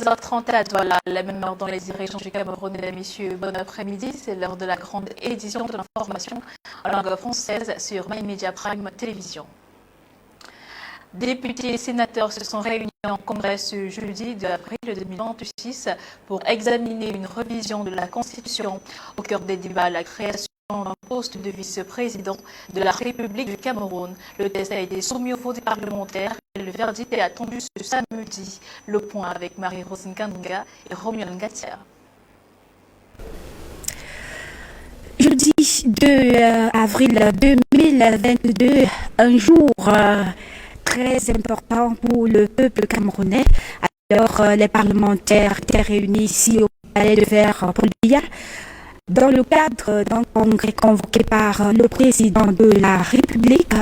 13h30 à Douala, la même heure dans les régions du Cameroun. Mesdames et messieurs, bon après-midi. C'est l'heure de la grande édition de l'information en langue française sur My Media Prime Télévision. Députés et sénateurs se sont réunis en congrès ce jeudi 2 avril 2026 pour examiner une révision de la Constitution. Au cœur des débats, la création d'un poste de vice-président de la République du Cameroun. Le test a été soumis au vote des parlementaires et le verdict est attendu ce samedi. Le point avec Marie-Rose Nkandunga et Romuald Ngatia. Jeudi 2 avril 2022, un jour très important pour le peuple camerounais. Alors, les parlementaires étaient réunis ici au Palais de Verre Paul Biya dans le cadre d'un congrès convoqué par le président de la République,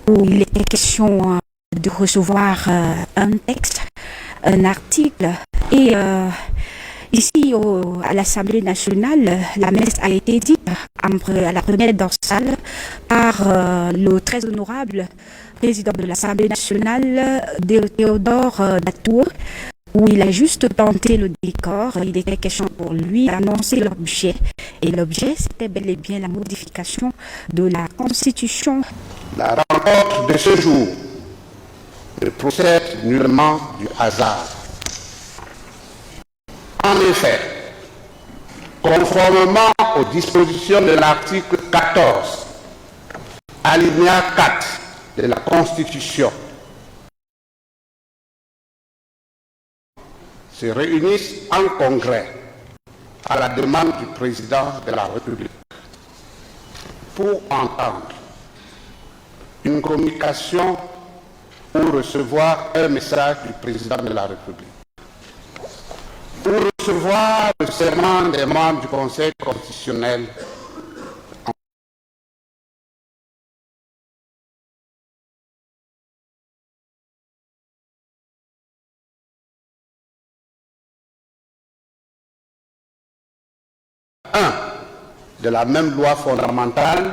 où il était question de recevoir un texte, un article. Et ici, à l'Assemblée nationale, la messe a été dite à la première dorsale par le très honorable président de l'Assemblée nationale, Théodore Datour, où il a juste tenté le décor. Il était question pour lui d'annoncer l'objet. Et l'objet, c'était bel et bien la modification de la Constitution. La rencontre de ce jour ne procède nullement du hasard. En effet, conformément aux dispositions de l'article 14, alinéa 4 de la Constitution, se réunissent en congrès à la demande du président de la République pour entendre une communication ou recevoir un message du président de la République, pour recevoir le serment des membres du Conseil constitutionnel de la même loi fondamentale.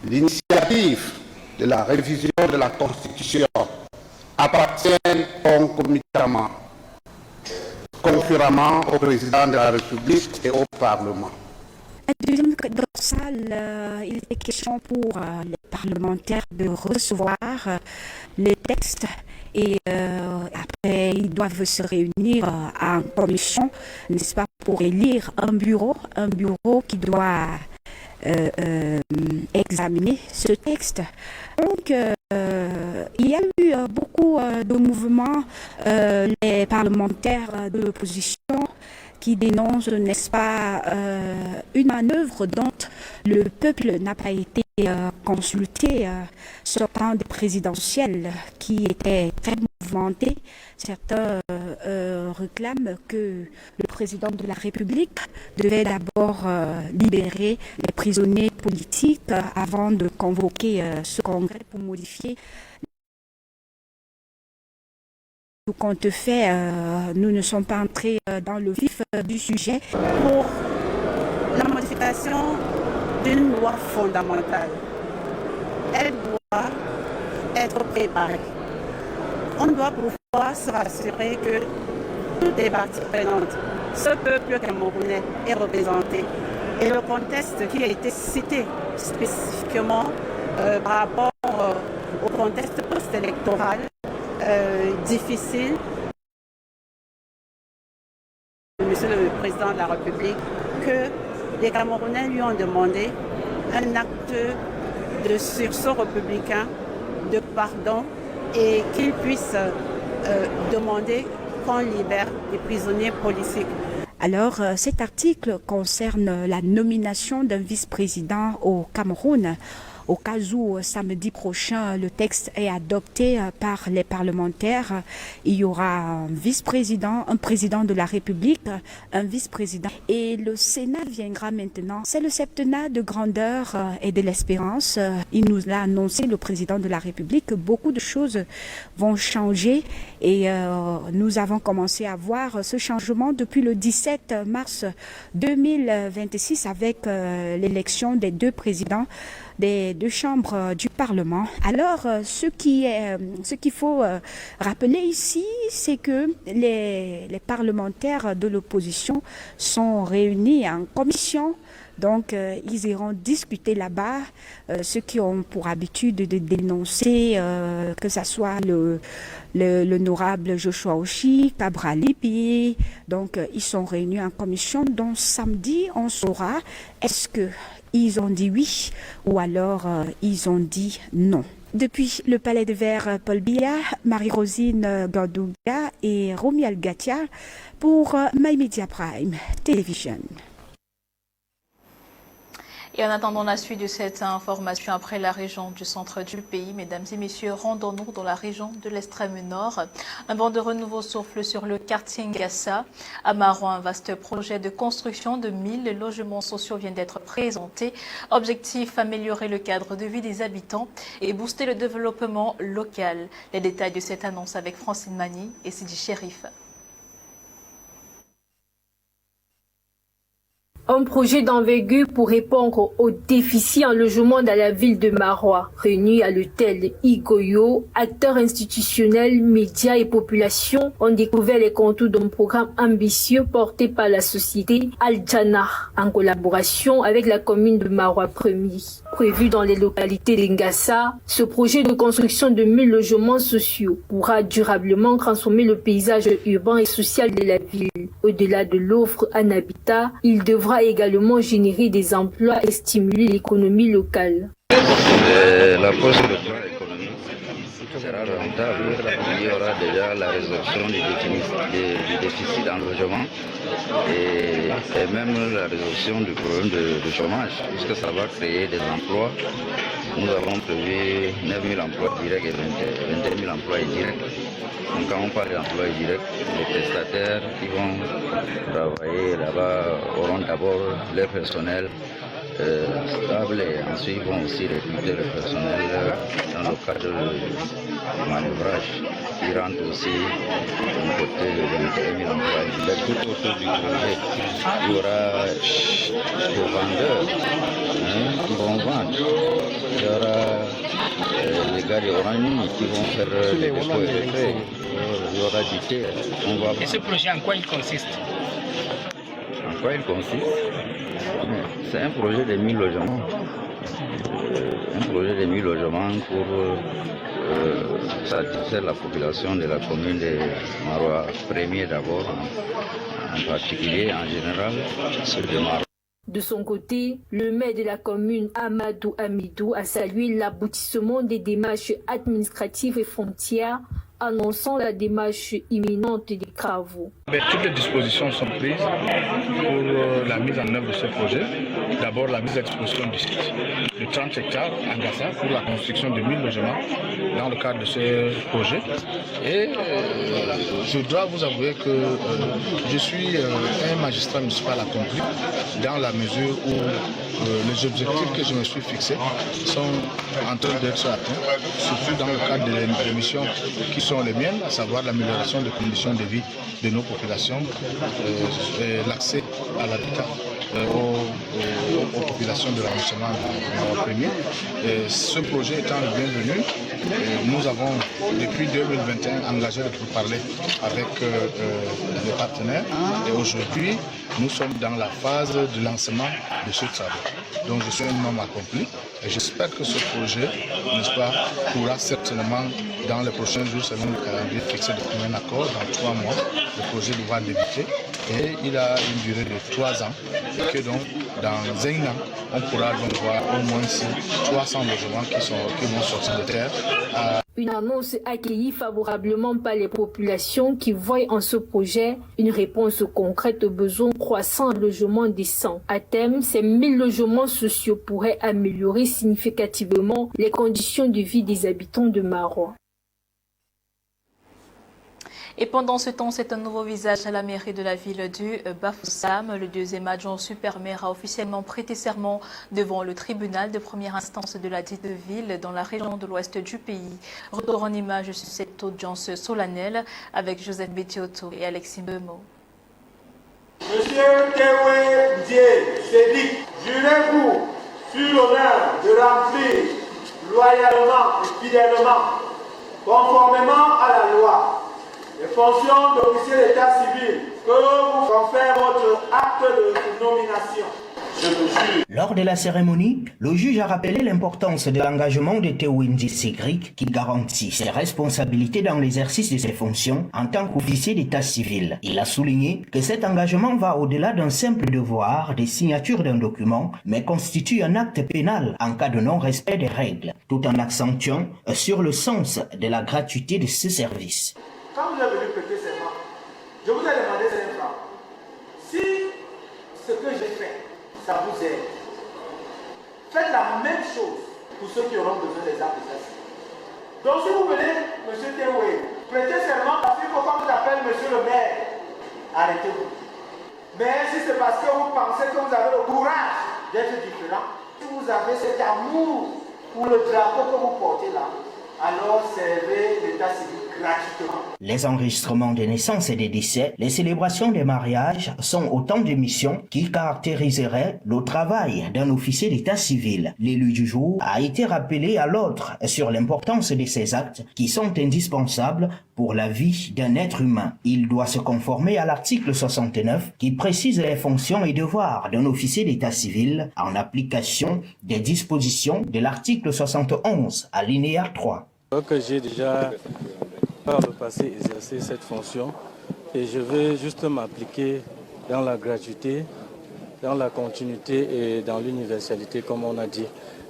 L'initiative de la révision de la Constitution appartient concomitamment, concurremment au président de la République et au Parlement. La deuxième dorsale, il était question pour les parlementaires de recevoir les textes et après ils doivent se réunir en commission, n'est-ce pas, pour élire un bureau qui doit examiner ce texte. Donc, il y a eu beaucoup de mouvements, les parlementaires de l'opposition qui dénoncent, n'est-ce pas, une manœuvre dont le peuple n'a pas été consulté, sortant des présidentielles qui étaient très mouvementées. Certains réclament que le président de la République devait d'abord libérer les prisonniers politiques avant de convoquer ce congrès pour modifier. Tout compte fait, nous ne sommes pas entrés dans le vif du sujet. Pour la modification d'une loi fondamentale, elle doit être préparée. On doit pouvoir se rassurer que toutes les parties prenantes, ce peuple camerounais est représenté. Et le contexte qui a été cité spécifiquement par rapport au contexte post-électoral, difficile. Monsieur le Président de la République, que les Camerounais lui ont demandé un acte de sursaut républicain, de pardon, et qu'il puisse demander qu'on libère les prisonniers politiques. Alors, cet article concerne la nomination d'un vice-président au Cameroun. Au cas où samedi prochain le texte est adopté par les parlementaires, il y aura un vice-président, un président de la République, un vice-président. Et le Sénat viendra maintenant. C'est le septennat de grandeur et de l'espérance. Il nous l'a annoncé, le président de la République, que beaucoup de choses vont changer. Et nous avons commencé à voir ce changement depuis le 17 mars 2026 avec l'élection des deux présidents des deux chambres du Parlement. Alors, ce qu'il faut rappeler ici, c'est que les parlementaires de l'opposition sont réunis en commission. Donc, ils iront discuter là-bas, ceux qui ont pour habitude de dénoncer, que ce soit l'honorable Joshua Oshi, Cabral Lipi. Donc, ils sont réunis en commission. Donc, samedi, on saura est-ce qu'ils ont dit oui ou alors ils ont dit non. Depuis le Palais de Verre Paul Biya, Marie-Rosine Gandouga et Romy Algatia pour My Media Prime Television. Et en attendant la suite de cette information après la région du centre du pays, mesdames et messieurs, rendons-nous dans la région de l'extrême nord. Un vent de renouveau souffle sur le quartier Ngassa. À Marois, un vaste projet de construction de 1000 logements sociaux vient d'être présenté. Objectif, améliorer le cadre de vie des habitants et booster le développement local. Les détails de cette annonce avec Francine Mani et Sidi Chérif. Un projet d'envergure pour répondre au déficit en logement dans la ville de Marois. Réunis à l'hôtel Igoyo, acteurs institutionnels, médias et populations ont découvert les contours d'un programme ambitieux porté par la société Al-Jannah en collaboration avec la commune de Marois 1er. Prévu dans les localités d'Engassa, ce projet de construction de 1000 logements sociaux pourra durablement transformer le paysage urbain et social de la ville. Au-delà de l'offre en habitat, il devra également générer des emplois et stimuler l'économie locale. L'approche de plan économique sera rentable. Il y aura déjà la résolution du déficit en logement et même la résolution du problème de chômage, puisque ça va créer des emplois. Nous avons prévu 9 000 emplois directs et 22 000 emplois indirects. Donc quand on parle d'emplois indirects, les prestataires qui vont travailler là-bas auront d'abord leur personnel stable et ensuite ils vont aussi recruter le personnel dans le cadre du manœuvrage. Ils rentrent aussi d'un côté de 21 000 emplois. Tout autour du projet, il y aura des vendeurs qui vont vendre. Il y aura les gars de Orange qui vont faire les dépôts et les frais. Il y aura du thé. Et ce projet, en quoi il consiste? En quoi il consiste? C'est un projet de 1000 logements. Un projet de 1000 logements pour satisfaire la population de la commune de Marois 1er d'abord, en particulier, en général, ceux de Marois. De son côté, le maire de la commune, Amadou Amidou, a salué l'aboutissement des démarches administratives et frontières, annonçant la démarche imminente des travaux. Toutes les dispositions sont prises pour la mise en œuvre de ce projet. D'abord, la mise à disposition du site de 30 hectares à Ngassa pour la construction de 1000 logements dans le cadre de ce projet. Et je dois vous avouer que je suis un magistrat municipal accompli dans la mesure où les objectifs que je me suis fixés sont en train d'être atteints, surtout dans le cadre des missions qui sont les miennes, à savoir l'amélioration des conditions de vie de nos populations, l'accès à l'habitat aux populations de l'arrondissement de Marois 1er. Ce projet étant le bienvenu, nous avons depuis 2021 engagé de pourparlers avec les partenaires et aujourd'hui nous sommes dans la phase de lancement de ce travail. Donc je suis un homme accompli et j'espère que ce projet, n'est-ce pas, pourra certainement dans les prochains jours, selon le calendrier fixé de commun accord, dans 3 mois, le projet devra débuter et il a une durée de 3 ans et que donc dans 1 an, on pourra donc voir au moins 300 logements qui vont sortir de terre. Une annonce accueillie favorablement par les populations qui voient en ce projet une réponse concrète aux besoins croissants de logements décents. À terme, ces 1000 logements sociaux pourraient améliorer significativement les conditions de vie des habitants de Marois. Et pendant ce temps, c'est un nouveau visage à la mairie de la ville du Bafoussam. Le deuxième adjoint super-maire a officiellement prêté serment devant le tribunal de première instance de la dite ville dans la région de l'ouest du pays. Retour en image sur cette audience solennelle avec Joseph Betioto et Alexis Bemo. Monsieur Tewe Ndié, Sédic, jurez-vous sur l'honneur de remplir loyalement et fidèlement, conformément à la loi, les fonctions d'officier d'état civil que vous confère votre acte de nomination. Je vous jure. Lors de la cérémonie, le juge a rappelé l'importance de l'engagement de Théo-Wendy Ségric qui garantit ses responsabilités dans l'exercice de ses fonctions en tant qu'officier d'état civil. Il a souligné que cet engagement va au-delà d'un simple devoir de signature d'un document, mais constitue un acte pénal en cas de non-respect des règles, tout en accentuant sur le sens de la gratuité de ce service. Quand vous êtes venu prêter serment, je vous ai demandé 5 francs. Si ce que j'ai fait, ça vous aide, faites la même chose pour ceux qui auront besoin des actes d'état civil. Donc si vous venez, M. Théoué, prêtez serment parce qu'il faut qu'on vous appelle M. le maire, arrêtez-vous. Mais si c'est parce que vous pensez que vous avez le courage d'être différent, si vous avez cet amour pour le drapeau que vous portez là, alors servez l'état civil gratuitement. Les enregistrements des naissances et des décès, les célébrations des mariages sont autant de missions qui caractériseraient le travail d'un officier d'état civil. L'élu du jour a été rappelé à l'ordre sur l'importance de ces actes qui sont indispensables pour la vie d'un être humain. Il doit se conformer à l'article 69 qui précise les fonctions et devoirs d'un officier d'état civil en application des dispositions de l'article 71 alinéa 3. Que j'ai déjà par le passé exercé cette fonction et je vais juste m'appliquer dans la gratuité, dans la continuité et dans l'universalité comme on a dit,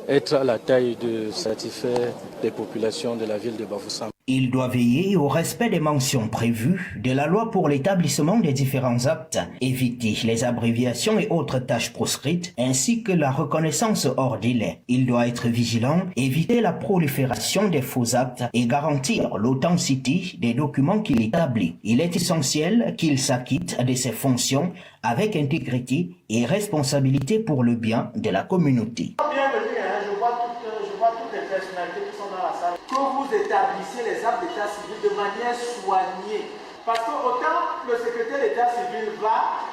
être à la taille de satisfaire les populations de la ville de Bafoussam. Il doit veiller au respect des mentions prévues de la loi pour l'établissement des différents actes, éviter les abréviations et autres tâches proscrites, ainsi que la reconnaissance hors délai. Il doit être vigilant, éviter la prolifération des faux actes et garantir l'authenticité des documents qu'il établit. Il est essentiel qu'il s'acquitte de ses fonctions avec intégrité et responsabilité pour le bien de la communauté. Bienvenue, je vois toutes les personnalités qui sont dans la salle. Que vous établissiez les actes d'état civil de manière soignée. Parce que autant le secrétaire d'état civil va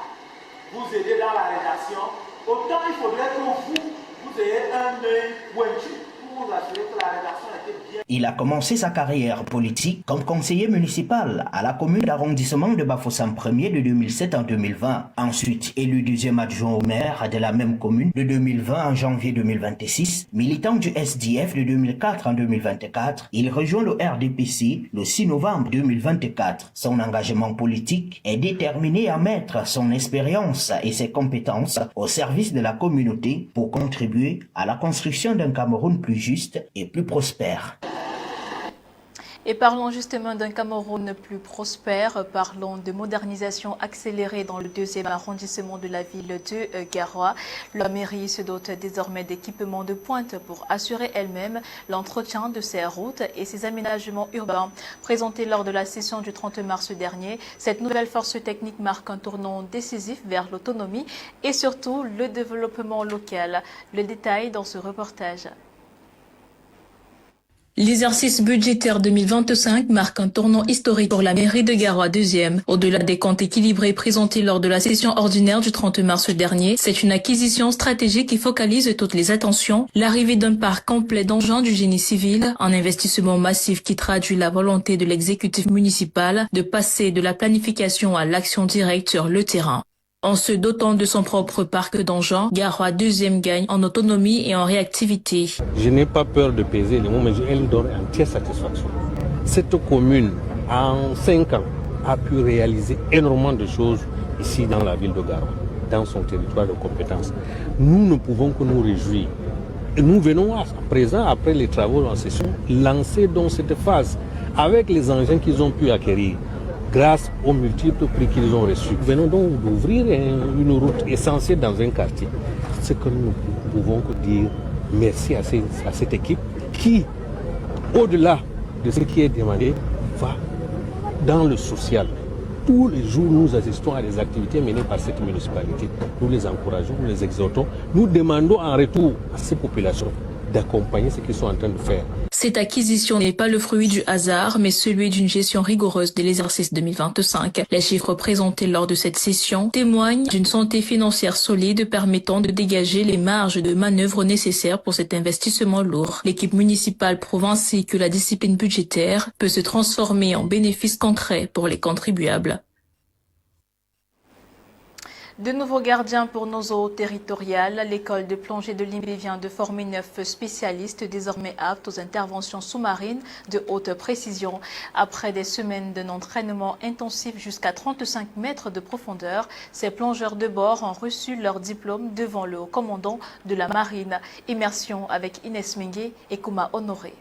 vous aider dans la rédaction, autant il faudrait que vous ayez un œil pointu pour vous assurer que la rédaction était bien. Il a commencé sa carrière politique comme conseiller municipal à la commune d'arrondissement de Bafoussam 1er de 2007 en 2020. Ensuite, élu deuxième adjoint au maire de la même commune de 2020 en janvier 2026. Militant du SDF de 2004 en 2024, il rejoint le RDPC le 6 novembre 2024. Son engagement politique est déterminé à mettre son expérience et ses compétences au service de la communauté pour contribuer à la construction d'un Cameroun plus juste et plus prospère. Et parlons justement d'un Cameroun plus prospère, parlons de modernisation accélérée dans le 2e arrondissement de la ville de Garoua. La mairie se dote désormais d'équipements de pointe pour assurer elle-même l'entretien de ses routes et ses aménagements urbains. Présentée lors de la session du 30 mars dernier, cette nouvelle force technique marque un tournant décisif vers l'autonomie et surtout le développement local. Le détail dans ce reportage. L'exercice budgétaire 2025 marque un tournant historique pour la mairie de Garoua 2e. Au-delà des comptes équilibrés présentés lors de la session ordinaire du 30 mars dernier, c'est une acquisition stratégique qui focalise toutes les attentions. L'arrivée d'un parc complet d'engins du génie civil, un investissement massif qui traduit la volonté de l'exécutif municipal de passer de la planification à l'action directe sur le terrain. En se dotant de son propre parc d'engins, Garoua 2e gagne en autonomie et en réactivité. Je n'ai pas peur de peser les mots, mais elle donne entière satisfaction. Cette commune, en 5 ans, a pu réaliser énormément de choses ici dans la ville de Garoua, dans son territoire de compétences. Nous ne pouvons que nous réjouir. Et nous venons à présent, après les travaux en session, lancer dans cette phase avec les engins qu'ils ont pu acquérir, grâce aux multiples prix qu'ils ont reçus. Nous venons donc d'ouvrir une route essentielle dans un quartier. Ce que nous pouvons dire merci à cette équipe qui, au-delà de ce qui est demandé, va dans le social. Tous les jours, nous assistons à des activités menées par cette municipalité. Nous les encourageons, nous les exhortons. Nous demandons en retour à ces populations d'accompagner ce qu'ils sont en train de faire. Cette acquisition n'est pas le fruit du hasard, mais celui d'une gestion rigoureuse de l'exercice 2025. Les chiffres présentés lors de cette session témoignent d'une santé financière solide permettant de dégager les marges de manœuvre nécessaires pour cet investissement lourd. L'équipe municipale prouve ainsi que la discipline budgétaire peut se transformer en bénéfices concrets pour les contribuables. De nouveaux gardiens pour nos eaux territoriales. L'école de plongée de Limbé vient de former 9 spécialistes désormais aptes aux interventions sous-marines de haute précision. Après des semaines d'un entraînement intensif jusqu'à 35 mètres de profondeur, ces plongeurs de bord ont reçu leur diplôme devant le haut commandant de la marine. Immersion avec Inès Mengue et Kouma Honoré.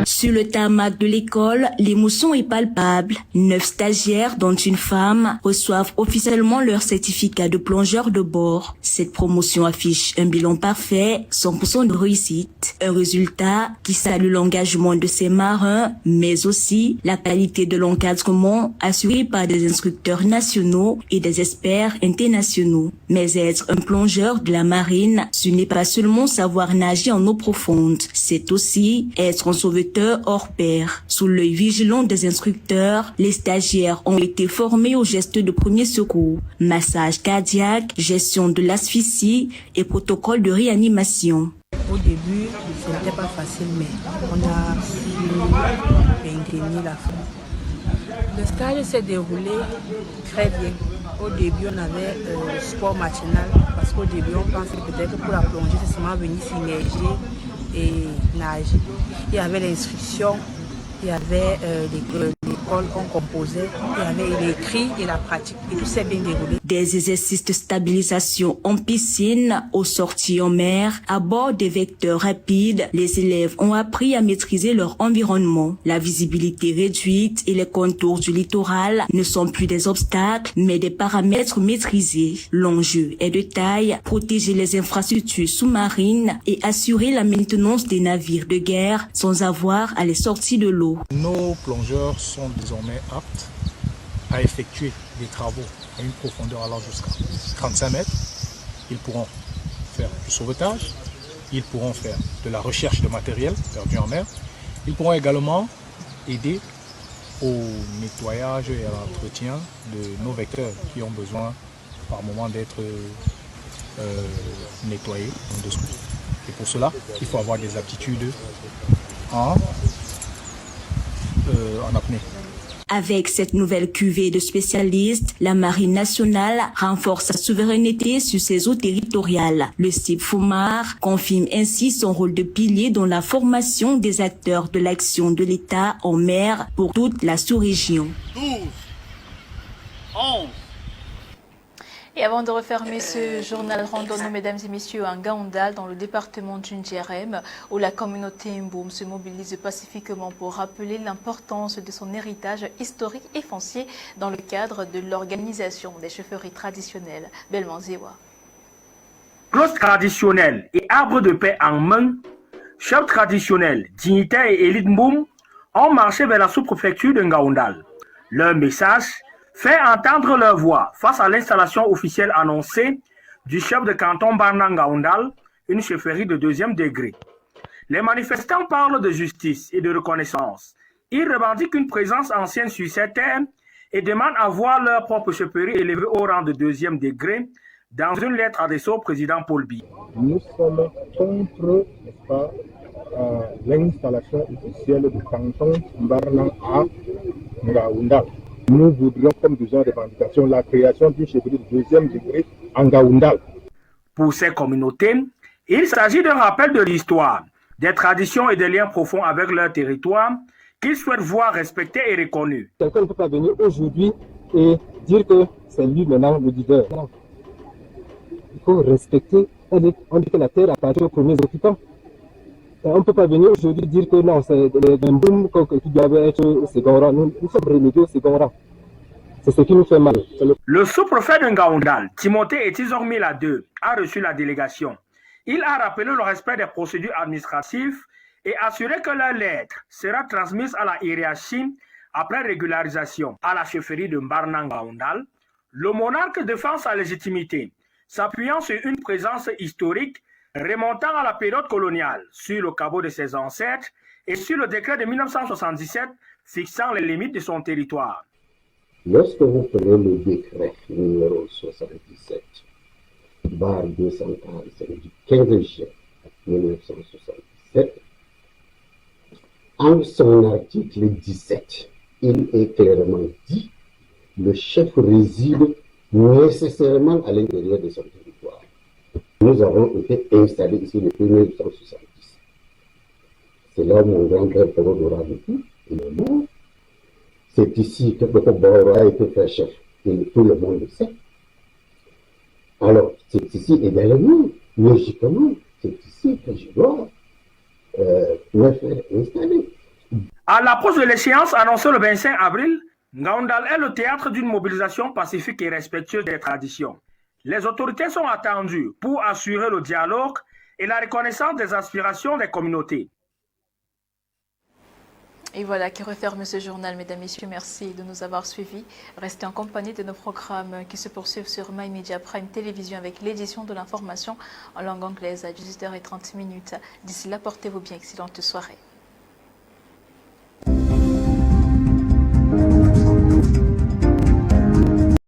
Sur le tarmac de l'école, l'émotion est palpable. 9 stagiaires, dont une femme, reçoivent officiellement leur certificat de plongeur de bord. Cette promotion affiche un bilan parfait, 100% de réussite. Un résultat qui salue l'engagement de ces marins, mais aussi la qualité de l'encadrement assuré par des instructeurs nationaux et des experts internationaux. Mais être un plongeur de la marine, ce n'est pas seulement savoir nager en eau profonde, c'est aussi être un sauveteur hors pair. Sous l'œil vigilant des instructeurs, les stagiaires ont été formés aux gestes de premier secours, massage cardiaque, gestion de l'asphyxie et protocole de réanimation. Au début, ce n'était pas facile, mais on a su maintenir la forme. Le stage s'est déroulé très bien. Au début, on avait sport matinal, parce qu'au début, on pensait peut-être que pour la plongée, c'est seulement venir s'immerger et nager. Il y avait l'instruction, il y avait l'école qu'on composait, il y avait l'écrit et la pratique, et tout s'est bien déroulé. Des exercices de stabilisation en piscine, aux sorties en mer, à bord des vecteurs rapides, les élèves ont appris à maîtriser leur environnement. La visibilité réduite et les contours du littoral ne sont plus des obstacles, mais des paramètres maîtrisés. L'enjeu est de taille, protéger les infrastructures sous-marines et assurer la maintenance des navires de guerre sans avoir à les sortir de l'eau. Nos plongeurs sont désormais aptes à effectuer des travaux à une profondeur allant jusqu'à 35 mètres. Ils pourront faire du sauvetage, ils pourront faire de la recherche de matériel perdu en mer, ils pourront également aider au nettoyage et à l'entretien de nos vecteurs qui ont besoin par moment d'être nettoyés en dessous. Et pour cela, il faut avoir des aptitudes en apnée. Avec cette nouvelle cuvée de spécialistes, la Marine nationale renforce sa souveraineté sur ses eaux territoriales. Le CIP Fumar confirme ainsi son rôle de pilier dans la formation des acteurs de l'action de l'État en mer pour toute la sous-région. 12, 11. Et avant de refermer ce journal, rendons-nous, mesdames et messieurs, à Ngaoundal, dans le département du Ndjérém, où la communauté Mboum se mobilise pacifiquement pour rappeler l'importance de son héritage historique et foncier dans le cadre de l'organisation des chefferies traditionnelles. Belmanzewa. Cloche traditionnelle et arbre de paix en main, chefs traditionnels, dignitaires et élites Mboum ont marché vers la sous-préfecture de Ngaoundal. Leur message: faire entendre leur voix face à l'installation officielle annoncée du chef de canton Barna Ngaoundal, une chefferie de 2e degré. Les manifestants parlent de justice et de reconnaissance. Ils revendiquent une présence ancienne sur cette terre et demandent à voir leur propre chefferie élevée au rang de 2e degré dans une lettre adressée au président Paul Biya. Nous sommes contre, n'est-ce pas, l'installation officielle du canton Barna à Ngaoundal. Nous voudrions, comme deuxième revendication, la création d'une chefferie de 2e degré en Ngaoundal. Pour ces communautés, il s'agit d'un rappel de l'histoire, des traditions et des liens profonds avec leur territoire qu'ils souhaitent voir respectés et reconnus. Quelqu'un ne peut pas venir aujourd'hui et dire que c'est lui maintenant le leader. Il faut respecter. On dit que la terre appartient aux premiers occupants. On ne peut pas venir aujourd'hui dire que non, c'est un boom qui doit être au second rang. Nous sommes relégués au second rang. C'est ce qui nous fait mal. Le sous-préfet de Ngaoundal, Timothée Etizormila II, a reçu la délégation. Il a rappelé le respect des procédures administratives et assuré que leur lettre sera transmise à la hiérarchie après régularisation. À la chefferie de Barna Ngaoundal, le monarque défend sa légitimité, s'appuyant sur une présence historique remontant à la période coloniale, sur le caveau de ses ancêtres et sur le décret de 1977 fixant les limites de son territoire. Lorsque vous prenez le décret numéro 77, barre 245 du 15 juin 1977, en son article 17, il est clairement dit le chef réside nécessairement à l'intérieur de son territoire. Nous avons été installés ici depuis 1970. C'est là où mon grand-père Théodore a vécu, il est mort. C'est ici que Boro a été fait chef, et tout le monde le sait. Alors, c'est ici également, logiquement, c'est ici que je dois me faire installer. À l'approche de l'échéance annoncée le 25 avril, Ngaoundal est le théâtre d'une mobilisation pacifique et respectueuse des traditions. Les autorités sont attendues pour assurer le dialogue et la reconnaissance des aspirations des communautés. Et voilà qui referme ce journal, mesdames, messieurs. Merci de nous avoir suivis. Restez en compagnie de nos programmes qui se poursuivent sur My Media Prime Télévision avec l'édition de l'information en langue anglaise à 18h30. D'ici là, portez-vous bien, excellente soirée.